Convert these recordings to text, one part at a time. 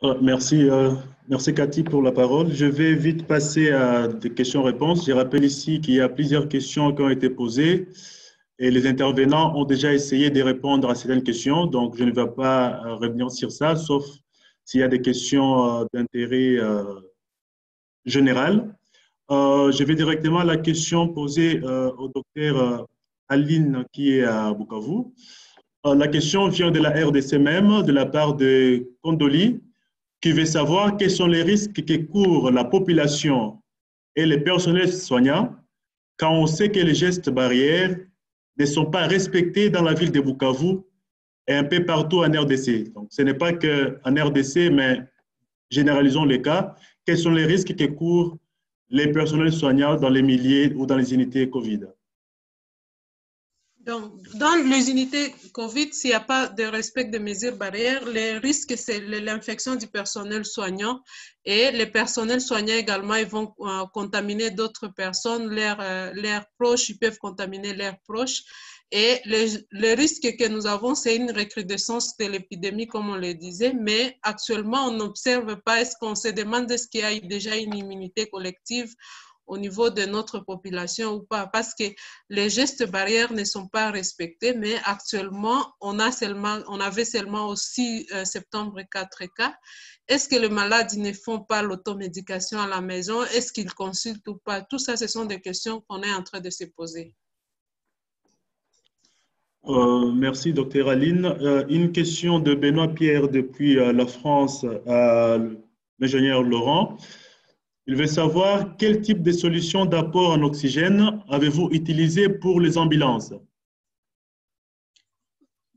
Merci Cathy pour la parole. Je vais vite passer à des questions-réponses. Je rappelle ici qu'il y a plusieurs questions qui ont été posées et les intervenants ont déjà essayé de répondre à certaines questions, donc je ne vais pas revenir sur ça, sauf s'il y a des questions d'intérêt général. Je vais directement à la question posée au docteur Aline qui est à Bukavu. La question vient de la RDC même, de la part de Condoli, qui veut savoir quels sont les risques que courent la population et les personnels soignants quand on sait que les gestes barrières ne sont pas respectés dans la ville de Bukavu et un peu partout en RDC. Donc, ce n'est pas qu'en RDC, mais généralisons les cas. Quels sont les risques que courent les personnels soignants dans les milliers ou dans les unités COVID? Donc, dans les unités COVID, s'il n'y a pas de respect des mesures barrières, les risques, c'est l'infection du personnel soignant et les personnels soignants également, ils vont contaminer d'autres personnes, leurs proches, ils peuvent contaminer leurs proches. Et le risque que nous avons, c'est une recrudescence de l'épidémie, comme on le disait, mais actuellement, on n'observe pas, est-ce qu'on se demande est-ce qu'il y a déjà une immunité collective au niveau de notre population ou pas, parce que les gestes barrières ne sont pas respectés, mais actuellement, on avait seulement au 6 septembre 4 cas. Est-ce que les malades ne font pas l'automédication à la maison? Est-ce qu'ils consultent ou pas? Tout ça, ce sont des questions qu'on est en train de se poser. Merci, docteur Aline. Une question de Benoît Pierre depuis la France à l'ingénieur Laurent. Il veut savoir quel type de solution d'apport en oxygène avez-vous utilisé pour les ambulances?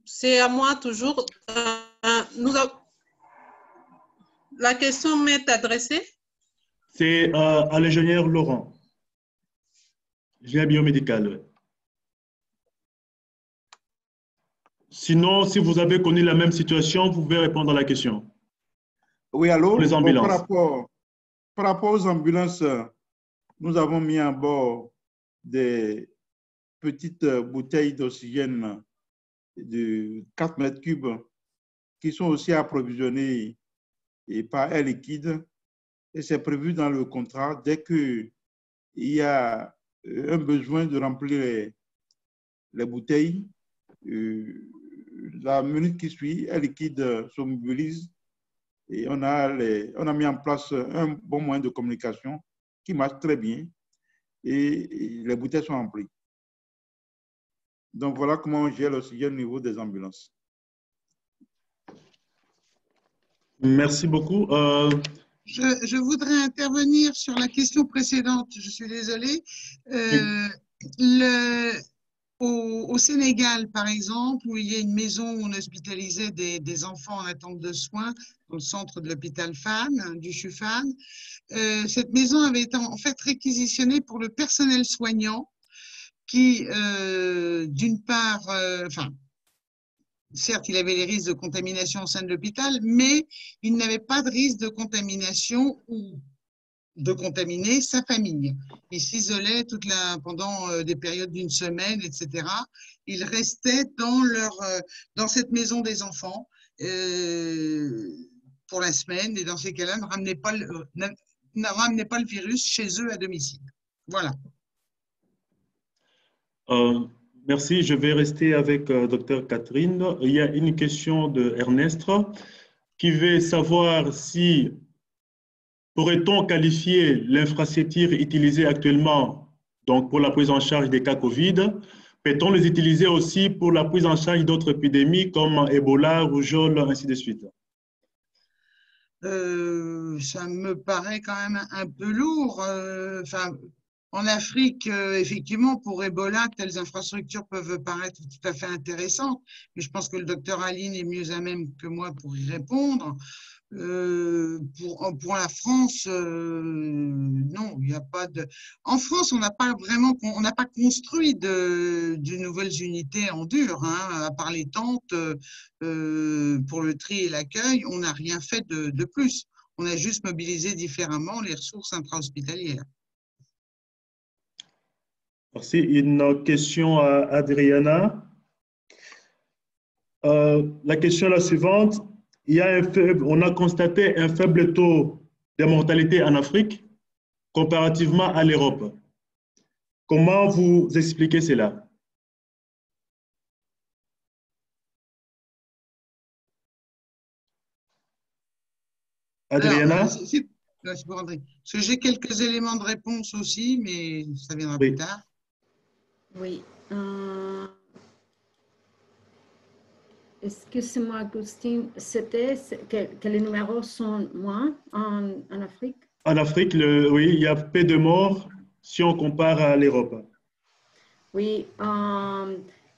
C'est à moi toujours. La question m'est adressée? C'est à l'ingénieur Laurent, ingénieur biomédical. Ouais. Sinon, si vous avez connu la même situation, vous pouvez répondre à la question. Oui, allô? Pour les ambulances. Par rapport aux ambulances, nous avons mis à bord des petites bouteilles d'oxygène de 4 mètres cubes qui sont aussi approvisionnées par Air Liquide. Et c'est prévu dans le contrat, dès qu'il y a un besoin de remplir les bouteilles, la minute qui suit, Air Liquide se mobilise et on a mis en place un bon moyen de communication qui marche très bien et les bouteilles sont remplies. Donc voilà comment on gère l'oxygène au niveau des ambulances. Merci beaucoup. Je voudrais intervenir sur la question précédente, je suis désolée. Au Sénégal, par exemple, où il y a une maison où on hospitalisait des enfants en attente de soins, dans le centre de l'hôpital Fann, du CHUFAN, cette maison avait été en fait réquisitionnée pour le personnel soignant qui, d'une part, certes, il avait les risques de contamination au sein de l'hôpital, mais il n'avait pas de risque de contamination ou de contaminer sa famille. Il s'isolait pendant des périodes d'une semaine, etc. Il restait dans cette maison des enfants pour la semaine et dans ces cas-là, ne ramenait pas le virus chez eux à domicile. Voilà. Merci. Je vais rester avec Dr Catherine. Il y a une question de Ernest qui veut savoir si pourrait-on qualifier l'infrastructure utilisée actuellement donc pour la prise en charge des cas Covid? Peut-on les utiliser aussi pour la prise en charge d'autres épidémies comme Ebola, rougeole, ainsi de suite? Ça me paraît quand même un peu lourd. En Afrique, effectivement, pour Ebola, telles infrastructures peuvent paraître tout à fait intéressantes, mais je pense que le docteur Aline est mieux à même que moi pour y répondre. Pour la France, non, il n'y a pas de. En France, on n'a pas construit de nouvelles unités en dur, hein, à part les tentes pour le tri et l'accueil, on n'a rien fait de plus. On a juste mobilisé différemment les ressources intra-hospitalières. Merci. Une question à Adriana. La question est la suivante. On a constaté un faible taux de mortalité en Afrique comparativement à l'Europe. Comment vous expliquez cela? Alors, Adriana? c'est pour André. Parce que j'ai quelques éléments de réponse aussi, mais ça viendra plus Oui. tard. Oui. Excusez-moi, Agustin, c'était que les numéros sont moins en Afrique? En Afrique, oui, il y a peu de morts si on compare à l'Europe. Oui,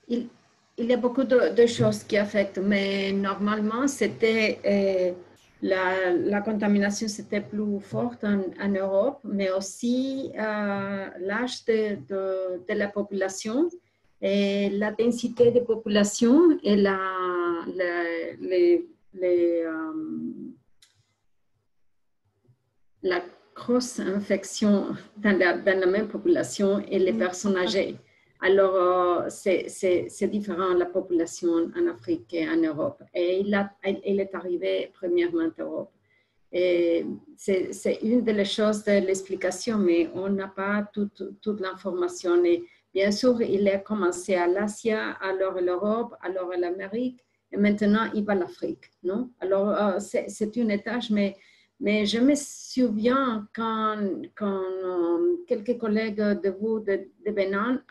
il, il y a beaucoup de choses qui affectent, mais normalement, c'était la contamination, c'était plus forte en Europe, mais aussi l'âge de la population et la densité de population et la grosse infection dans la même population et les personnes âgées. Alors, c'est différent la population en Afrique et en Europe. Et il est arrivé premièrement en Europe. Et c'est une des choses de l'explication, mais on n'a pas toute l'information. Et bien sûr, il a commencé à l'Asie, alors l'Europe, alors l'Amérique, et maintenant il va à l'Afrique. Non? Alors, c'est une étage, mais je me souviens quand quelques collègues de vous, de Bénin,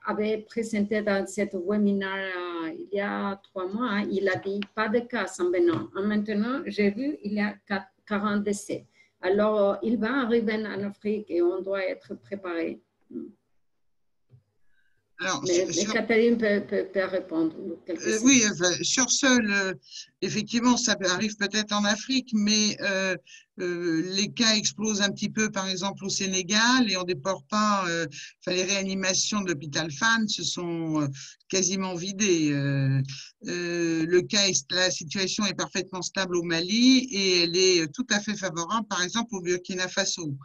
avaient présenté dans cet webinaire il y a 3 mois, il a dit pas de cas en Bénin. Maintenant, j'ai vu, il y a 40 décès. Alors, il va arriver en Afrique et on doit être préparé. Alors, mais Catherine peut répondre. Oui, sur ce, effectivement, ça arrive peut-être en Afrique, mais les cas explosent un petit peu, par exemple, au Sénégal, et on ne déplore pas, les réanimations de l'hôpital Fann se sont quasiment vidées. La situation est parfaitement stable au Mali et elle est tout à fait favorable, par exemple, au Burkina Faso.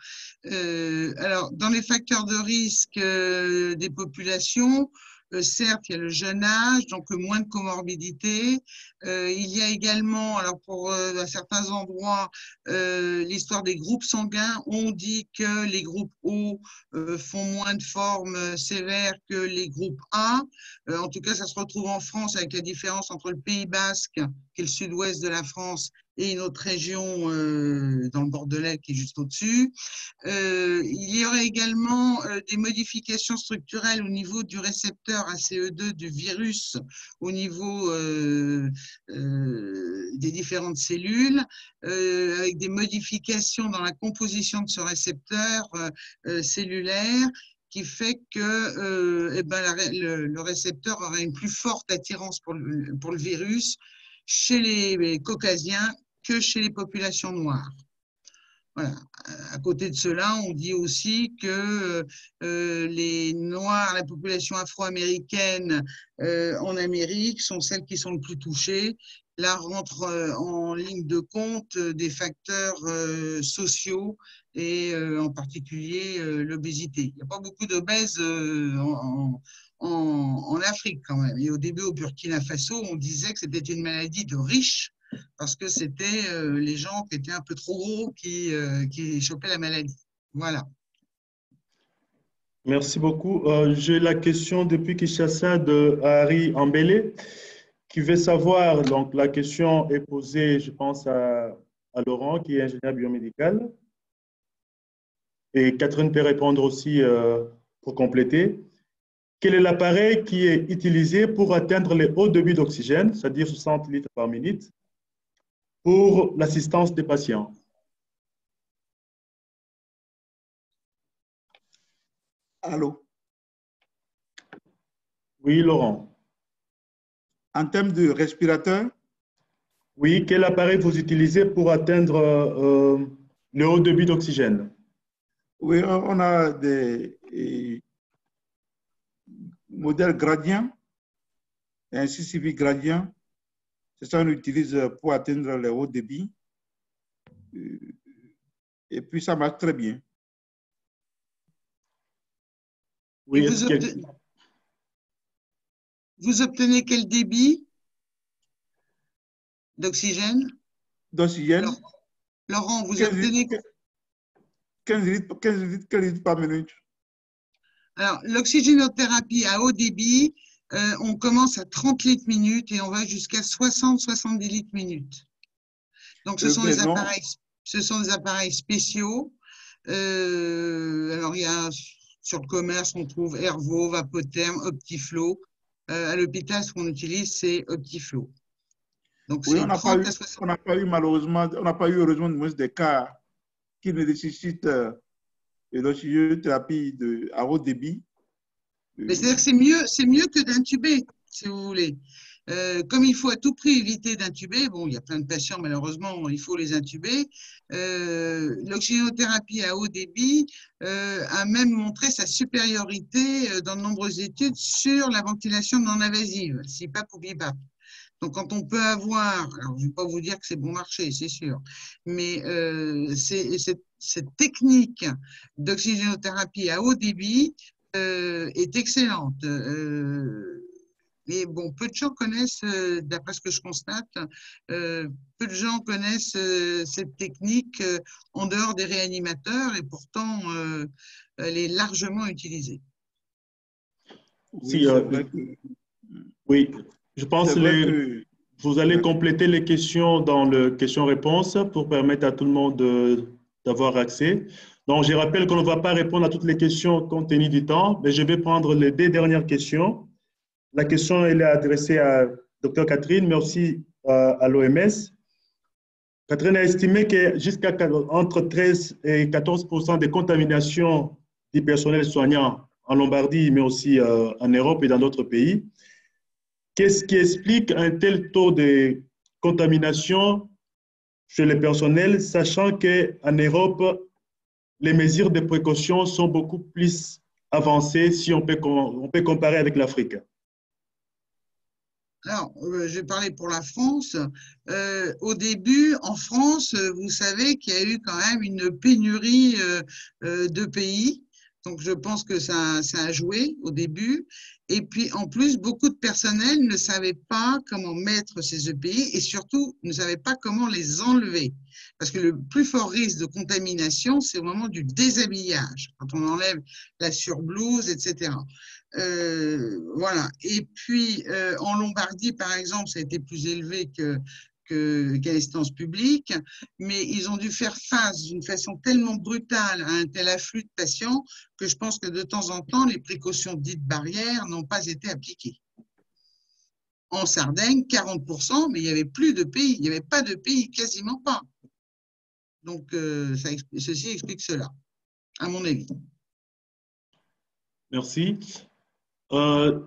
Alors, dans les facteurs de risque des populations, certes, il y a le jeune âge, donc moins de comorbidité. Il y a également, alors pour à certains endroits, l'histoire des groupes sanguins. On dit que les groupes O font moins de formes sévères que les groupes A. En tout cas, ça se retrouve en France avec la différence entre le Pays Basque, qui est le sud-ouest de la France, et une autre région dans le Bordelais qui est juste au-dessus. Il y aurait également des modifications structurelles au niveau du récepteur ACE2 du virus, au niveau des différentes cellules, avec des modifications dans la composition de ce récepteur cellulaire, qui fait que le récepteur aurait une plus forte attirance pour le virus chez les caucasiens que chez les populations noires. Voilà. À côté de cela, on dit aussi que les Noirs, la population afro-américaine en Amérique sont celles qui sont le plus touchées. Là rentre en ligne de compte des facteurs sociaux et en particulier l'obésité. Il n'y a pas beaucoup d'obèses en Afrique quand même. Et au début, au Burkina Faso, on disait que c'était une maladie de riches, parce que c'était les gens qui étaient un peu trop gros qui chopaient la maladie. Voilà. Merci beaucoup. J'ai la question depuis Kinshasa de Harry Ambele, qui veut savoir, donc la question est posée, je pense, à Laurent, qui est ingénieur biomédical. Et Catherine peut répondre aussi pour compléter. Quel est l'appareil qui est utilisé pour atteindre les hauts débits d'oxygène, c'est-à-dire 60 litres par minute, pour l'assistance des patients? Allô? Oui, Laurent. En termes de respirateur? Oui, quel appareil vous utilisez pour atteindre le haut débit d'oxygène? Oui, on a des modèles gradients, ainsi suivi gradient. C'est ça qu'on utilise pour atteindre le haut débit. Et puis, ça marche très bien. Oui, vous obtenez quel débit? d'oxygène. D'oxygène. Laurent, vous 15 obtenez… 15 litres par minute. Alors, l'oxygénothérapie à haut débit, on commence à 30 litres minute et on va jusqu'à 60-70 litres minute. Donc, ce sont des appareils spéciaux. Alors, il y a sur le commerce, on trouve Airvo, Vapotherm, Optiflow. À l'hôpital, ce qu'on utilise, c'est Optiflow. Donc, oui, c'est 30 à 60. On n'a pas eu malheureusement, on n'a pas eu heureusement des cas qui ne nécessitent l'oxygénothérapie à haut débit. Mais c'est-à-dire que c'est mieux que d'intuber, si vous voulez. Comme il faut à tout prix éviter d'intuber, bon, il y a plein de patients, malheureusement, il faut les intuber. L'oxygénothérapie à haut débit a même montré sa supériorité dans de nombreuses études sur la ventilation non invasive, CPAP ou BiPAP. Donc, quand on peut avoir, alors je ne vais pas vous dire que c'est bon marché, c'est sûr, mais cette technique d'oxygénothérapie à haut débit est excellente. Mais bon, peu de gens connaissent, d'après ce que je constate, peu de gens connaissent cette technique en dehors des réanimateurs et pourtant, elle est largement utilisée. Oui, oui, je pense que vous allez compléter les questions dans le question-réponse pour permettre à tout le monde d'avoir accès. Donc, je rappelle qu'on ne va pas répondre à toutes les questions compte tenu du temps, mais je vais prendre les 2 dernières questions. La question, elle est adressée à Dr Catherine, mais aussi à l'OMS. Catherine a estimé que jusqu'à entre 13 et 14% des contaminations du personnel soignant en Lombardie, mais aussi en Europe et dans d'autres pays. Qu'est-ce qui explique un tel taux de contamination chez les personnels, sachant qu'en Europe, les mesures de précaution sont beaucoup plus avancées si on peut comparer avec l'Afrique? Alors, je vais parler pour la France. Au début, en France, vous savez qu'il y a eu quand même une pénurie de pays. Donc, je pense que ça a joué au début. Et puis, en plus, beaucoup de personnel ne savaient pas comment mettre ces EPI et surtout ne savaient pas comment les enlever. Parce que le plus fort risque de contamination, c'est au moment du déshabillage, quand on enlève la surblouse, etc. Voilà. Et puis, en Lombardie, par exemple, ça a été plus élevé qu'à l'instance publique, mais ils ont dû faire face d'une façon tellement brutale à un tel afflux de patients que je pense que de temps en temps, les précautions dites barrières n'ont pas été appliquées. En Sardaigne, 40%, mais il n'y avait plus de pays, il n'y avait pas de pays, quasiment pas. Donc, ceci explique cela, à mon avis. Merci.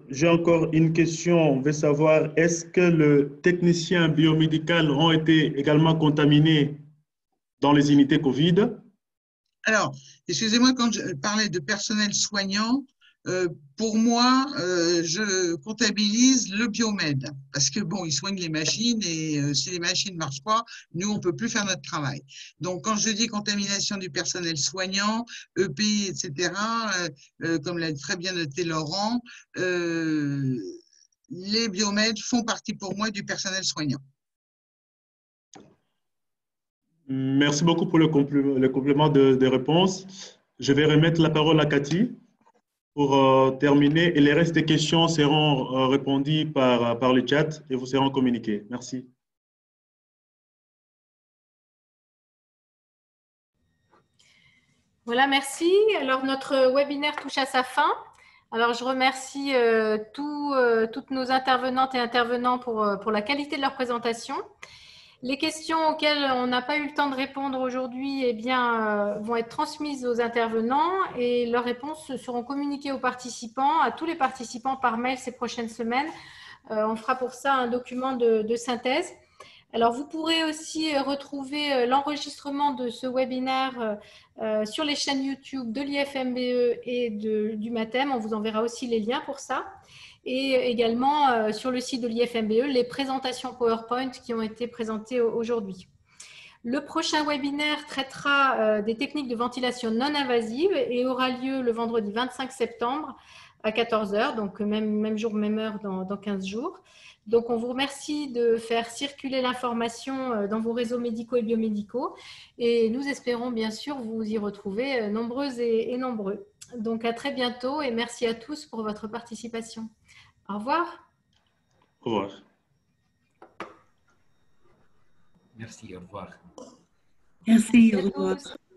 J'ai encore une question. On veut savoir, est-ce que les techniciens biomédicaux ont été également contaminés dans les unités COVID? Alors, excusez-moi, quand je parlais de personnel soignant, pour moi, je comptabilise le biomède parce que bon, ils soignent les machines et si les machines ne marchent pas, nous, on ne peut plus faire notre travail. Donc, quand je dis contamination du personnel soignant, EPI, etc., comme l'a très bien noté Laurent, les biomèdes font partie pour moi du personnel soignant. Merci beaucoup pour le complément de réponse. Je vais remettre la parole à Cathy pour terminer et les restes des questions seront répondues par le chat et vous seront communiquées. Merci. Voilà, merci. Alors, notre webinaire touche à sa fin. Alors, je remercie toutes nos intervenantes et intervenants pour la qualité de leur présentation. Les questions auxquelles on n'a pas eu le temps de répondre aujourd'hui vont être transmises aux intervenants et leurs réponses seront communiquées aux participants, à tous les participants par mail ces prochaines semaines. On fera pour ça un document de synthèse. Alors, vous pourrez aussi retrouver l'enregistrement de ce webinaire sur les chaînes YouTube de l'IFMBE et du MATEM. On vous enverra aussi les liens pour ça. Et également sur le site de l'IFMBE, les présentations PowerPoint qui ont été présentées aujourd'hui. Le prochain webinaire traitera des techniques de ventilation non invasive et aura lieu le vendredi 25 septembre à 14 h, donc même jour, même heure dans 15 jours. Donc, on vous remercie de faire circuler l'information dans vos réseaux médicaux et biomédicaux. Et nous espérons bien sûr vous y retrouver nombreuses et nombreux. Donc, à très bientôt et merci à tous pour votre participation. Au revoir. Au revoir. Merci, au revoir. Merci, Merci au à revoir. tous.